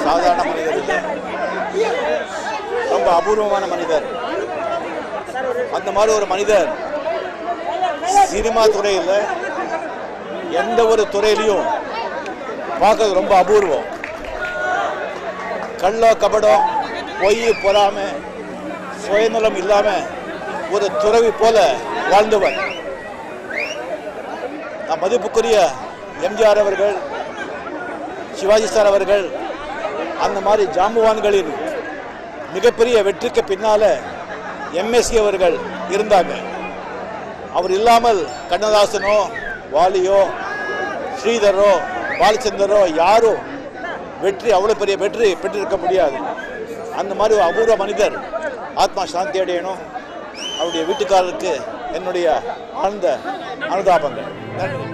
சாதாரண மனிதர் இல்லை, ரொம்ப அபூர்வமான மனிதர். அந்த மாதிரி ஒரு மனிதர் சினிமா துறையில் எந்த ஒரு துறையிலையும் பார்க்கறது ரொம்ப அபூர்வம். கள்ளோ கபடம், பொய், பொறாமை, சுயநலம் இல்லாமல் ஒரு துறவி போல வாழ்ந்தவர். நான் மதிப்புக்குரிய எம்ஜிஆர் அவர்கள், சிவாஜி சார் அவர்கள், அந்த மாதிரி ஜாம்பவான்களின் மிகப்பெரிய வெற்றிக்கு பின்னால் எம்எஸ்சி அவர்கள் இருந்தாங்க. அவர் இல்லாமல் கண்ணதாசனோ, வாலியோ, ஸ்ரீதரோ, பாலச்சந்தரோ யாரும் அவ்வளோ பெரிய வெற்றி பெற்றிருக்க முடியாது. அந்த மாதிரி ஒரு அபூர்வ மனிதர் ஆத்மா சாந்தி அடையணும். அவருடைய வீட்டுக்காரருக்கு என்னுடைய ஆழ்ந்த அனுதாபங்கள். நன்றி.